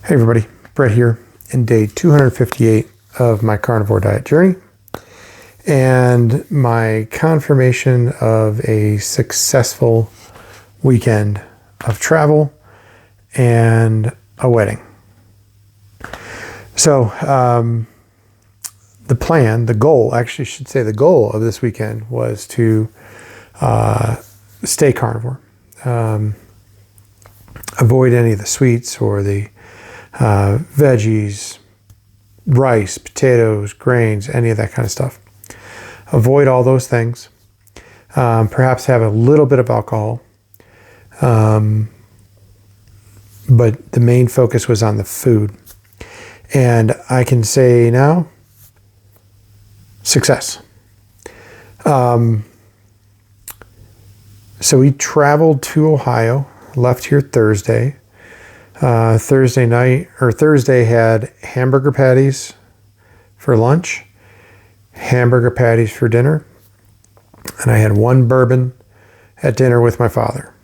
Hey everybody, Brett here in day 258 of my carnivore diet journey and my confirmation of a successful weekend of travel and a wedding. So the goal of this weekend was to stay carnivore, avoid any of the sweets or the veggies, rice, potatoes, grains, any of that kind of stuff. Avoid all those things. Perhaps have a little bit of alcohol. But the main focus was on the food. And I can say now, success. So we traveled to Ohio, left here Thursday. Thursday had hamburger patties for lunch, hamburger patties for dinner, and I had one bourbon at dinner with my father.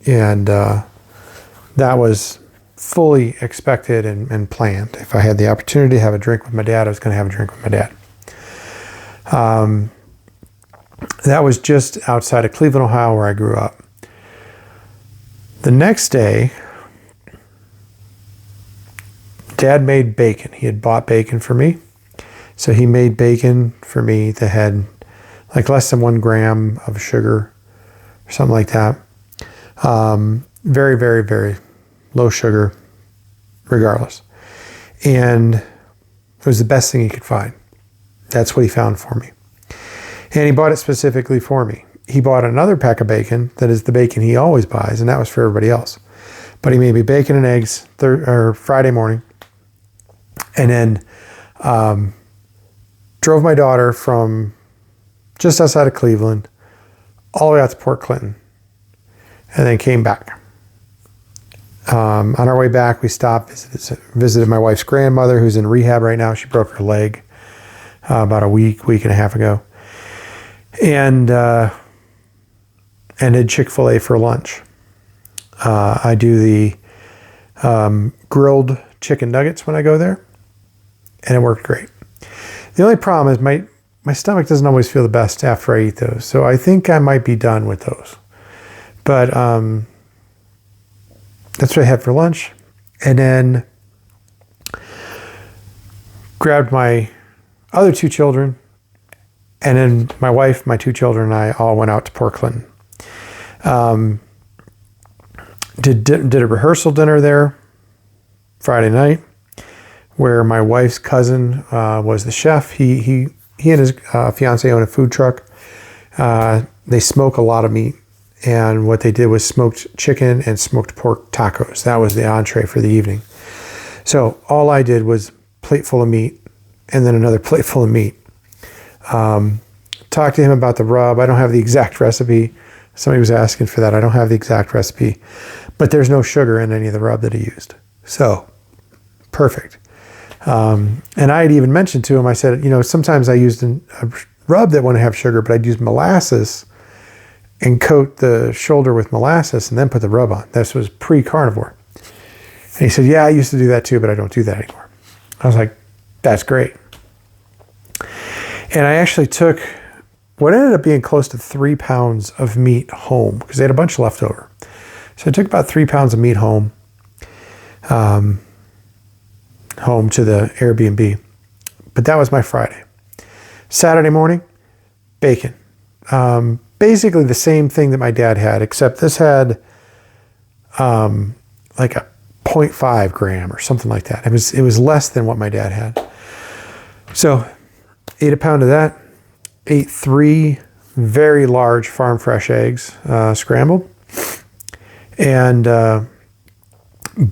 And that was fully expected and planned. If I had the opportunity to have a drink with my dad, I was going to have a drink with my dad. That was just outside of Cleveland, Ohio, where I grew up. The next day, Dad made bacon. He had bought bacon for me. So he made bacon for me that had like less than 1 gram of sugar or something like that. Very, very, very low sugar regardless. And it was the best thing he could find. That's what he found for me. And he bought it specifically for me. He bought another pack of bacon that is the bacon he always buys, and that was for everybody else. But he made me bacon and eggs Friday morning. And then drove my daughter from just outside of Cleveland all the way out to Port Clinton, and then came back. On our way back, we stopped, visited my wife's grandmother, who's in rehab right now. She broke her leg about a week and a half ago, and did Chick-fil-A for lunch. I do the grilled chicken nuggets when I go there, and it worked great. The only problem is my stomach doesn't always feel the best after I eat those, so I think I might be done with those. But that's what I had for lunch, and then grabbed my other 2 children, and then my wife, my 2 children, and I all went out to Port Clinton. Did a rehearsal dinner there Friday night, where my wife's cousin was the chef. He and his fiance own a food truck. They smoke a lot of meat, and what they did was smoked chicken and smoked pork tacos. That was the entree for the evening. So all I did was plate full of meat, and then another plate full of meat. Talked to him about the rub. I don't have the exact recipe. Somebody was asking for that. I don't have the exact recipe, but there's no sugar in any of the rub that he used. So perfect. And I had even mentioned to him, I said, sometimes I used a rub that wouldn't have sugar, but I'd use molasses and coat the shoulder with molasses and then put the rub on. This was pre-carnivore. And he said, yeah, I used to do that too, but I don't do that anymore. I was like, that's great. And I actually took what ended up being close to 3 pounds of meat home, because they had a bunch left over. So I took about 3 pounds of meat home to the Airbnb. But that was my Friday. Saturday morning, bacon. Basically the same thing that my dad had, except this had like a 0.5 gram or something like that. It was less than what my dad had. So ate a pound of that, ate 3 very large farm fresh eggs, scrambled. And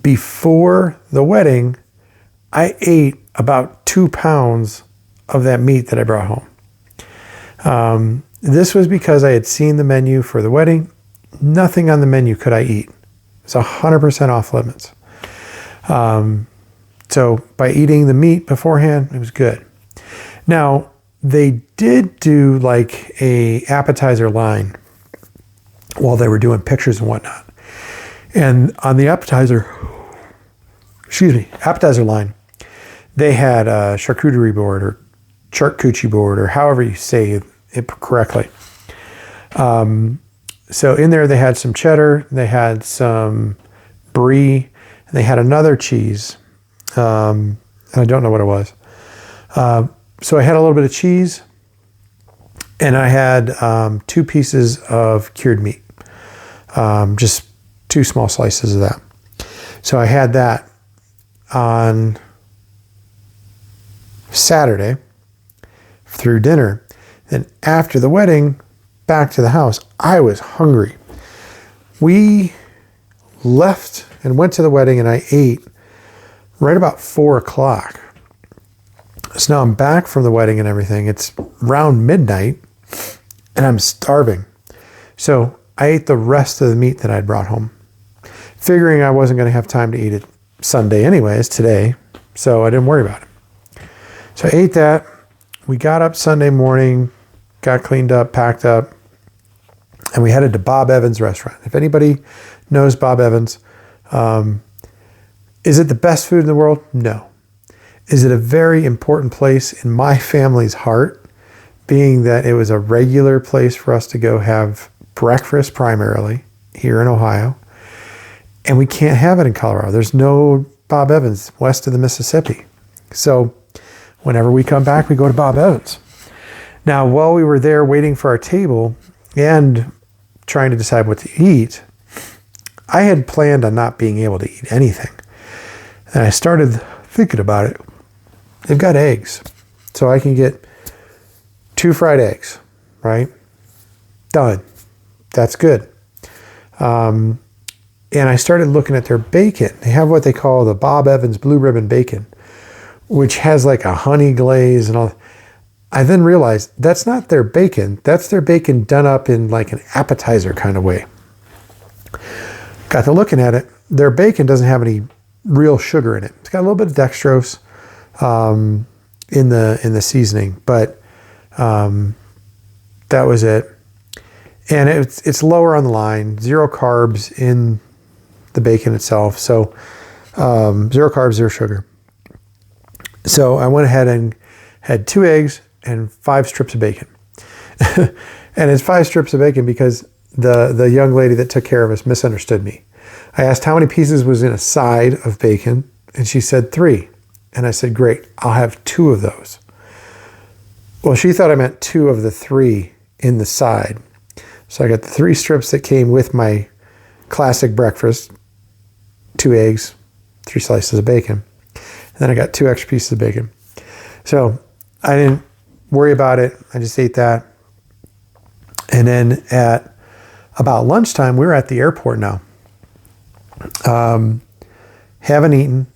before the wedding, I ate about 2 pounds of that meat that I brought home. This was because I had seen the menu for the wedding. Nothing on the menu could I eat. It's 100% off limits. So by eating the meat beforehand, it was good. Now, they did do like a appetizer line while they were doing pictures and whatnot. And on the appetizer, appetizer line, they had a charcuterie board or charcuterie board or however you say it correctly. So in there they had some cheddar, they had some brie, and they had another cheese. And I don't know what it was. So I had a little bit of cheese, and I had 2 pieces of cured meat. Just 2 small slices of that. So I had that on Saturday through dinner. Then after the wedding, back to the house, I was hungry. We left and went to the wedding, and I ate right about 4 o'clock. So now I'm back from the wedding and everything. It's around midnight, and I'm starving. So I ate the rest of the meat that I'd brought home, figuring I wasn't going to have time to eat it Sunday anyways, today, so I didn't worry about it. So I ate that. We got up Sunday morning, got cleaned up, packed up, and we headed to Bob Evans restaurant. If anybody knows Bob Evans, is it the best food in the world? No. Is it a very important place in my family's heart, being that it was a regular place for us to go have breakfast primarily here in Ohio, and we can't have it in Colorado. There's no Bob Evans west of the Mississippi. So whenever we come back, we go to Bob Evans. Now, while we were there waiting for our table and trying to decide what to eat, I had planned on not being able to eat anything. And I started thinking about it. They've got eggs. So I can get 2 fried eggs, right? Done. That's good. And I started looking at their bacon. They have what they call the Bob Evans Blue Ribbon Bacon, which has like a honey glaze and all. I then realized that's not their bacon. That's their bacon done up in like an appetizer kind of way. Got to looking at it. Their bacon doesn't have any real sugar in it. It's got a little bit of dextrose in the seasoning, but that was it. And it's lower on the line. 0 carbs in the bacon itself. So 0 carbs, 0 sugar. So I went ahead and had 2 eggs and 5 strips of bacon. And it's 5 strips of bacon because the young lady that took care of us misunderstood me. I asked how many pieces was in a side of bacon, and she said 3. And I said, great, I'll have 2 of those. Well, she thought I meant 2 of the 3 in the side. So I got the 3 strips that came with my classic breakfast, 2 eggs, 3 slices of bacon. And then I got 2 extra pieces of bacon. So I didn't worry about it. I just ate that. And then at about lunchtime, we were at the airport now. Haven't eaten.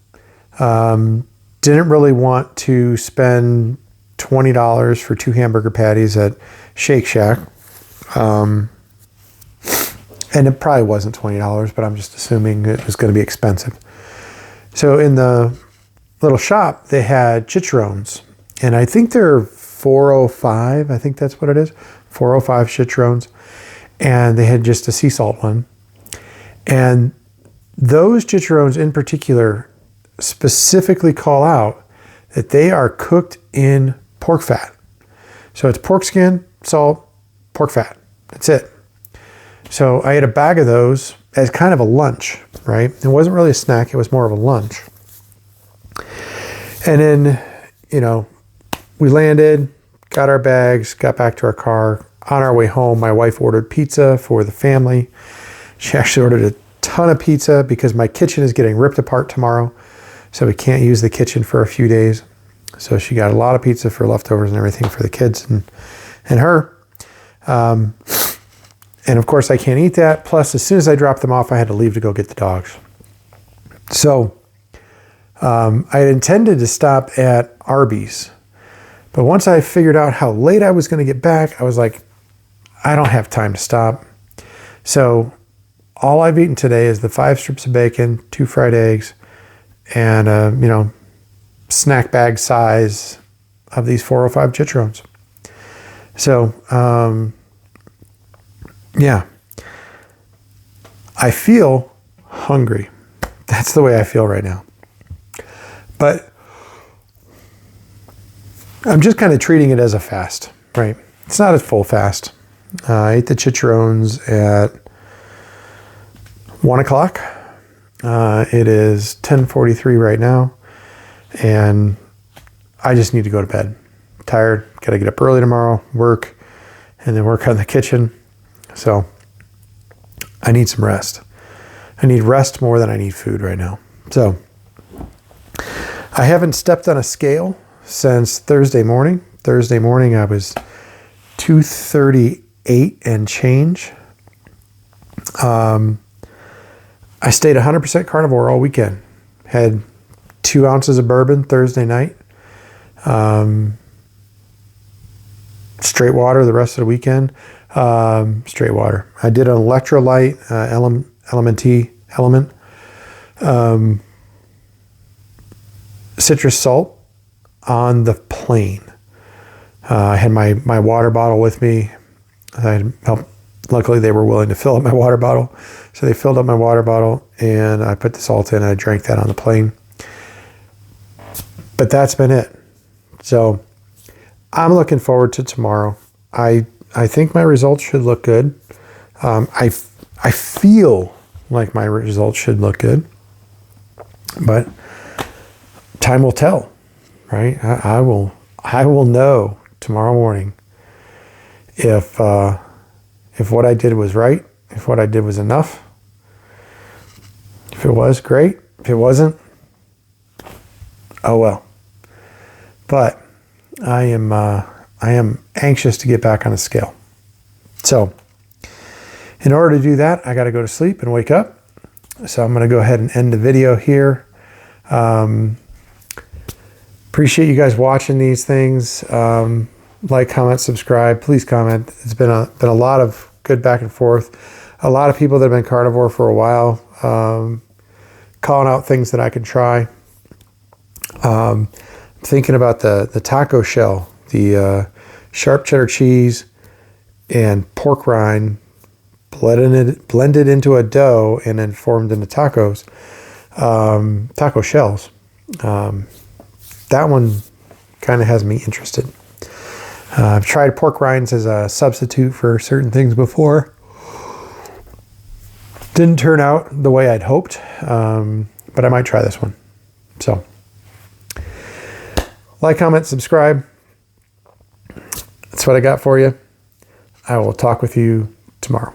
Didn't really want to spend $20 for 2 hamburger patties at Shake Shack. And it probably wasn't $20, but I'm just assuming it was going to be expensive. So in the little shop, they had chicharrones, and I think they're $4.05. I think that's what it is, $4.05 chicharrones, and they had just a sea salt one. And those chicharrones in particular specifically call out that they are cooked in pork fat. So it's pork skin, salt, pork fat. That's it. So I ate a bag of those as kind of a lunch, right? It wasn't really a snack. It was more of a lunch. And then, we landed, got our bags, got back to our car. On our way home, my wife ordered pizza for the family. She actually ordered a ton of pizza because my kitchen is getting ripped apart tomorrow. So we can't use the kitchen for a few days. So she got a lot of pizza for leftovers and everything for the kids and her. And of course I can't eat that. Plus, as soon as I dropped them off, I had to leave to go get the dogs. So I had intended to stop at Arby's. But once I figured out how late I was going to get back, I was like, I don't have time to stop. So all I've eaten today is the 5 strips of bacon, 2 fried eggs, and snack bag size of these 405 chicharrones. So, yeah, I feel hungry. That's the way I feel right now. But I'm just kind of treating it as a fast, right? It's not a full fast. I ate the chicharrones at 1 o'clock. It is 10:43 right now, and I just need to go to bed. I'm tired, got to get up early tomorrow, work, and then work on the kitchen. So I need some rest. I need rest more than I need food right now. So I haven't stepped on a scale since Thursday morning. Thursday morning I was 238 and change. I stayed 100% carnivore all weekend. Had 2 ounces of bourbon Thursday night. Straight water the rest of the weekend. Straight water. I did an electrolyte, element, citrus salt on the plane. I had my water bottle with me. Luckily, they were willing to fill up my water bottle. So they filled up my water bottle, and I put the salt in, and I drank that on the plane. But that's been it. So I'm looking forward to tomorrow. I think my results should look good. I feel like my results should look good. But time will tell, right? I will know tomorrow morning if what I did was right, if what I did was enough. If it was, great. If it wasn't, oh well. But I am anxious to get back on a scale. So in order to do that, I got to go to sleep and wake up. So I'm going to go ahead and end the video here. Appreciate you guys watching these things. Like, comment, subscribe. Please comment. It's been a lot of good back and forth. A lot of people that have been carnivore for a while, calling out things that I can try. Thinking about the taco shell, the sharp cheddar cheese and pork rind, blended into a dough and then formed into tacos, taco shells. That one kind of has me interested. I've tried pork rinds as a substitute for certain things before. Didn't turn out the way I'd hoped, but I might try this one. So, like, comment, subscribe. That's what I got for you. I will talk with you tomorrow.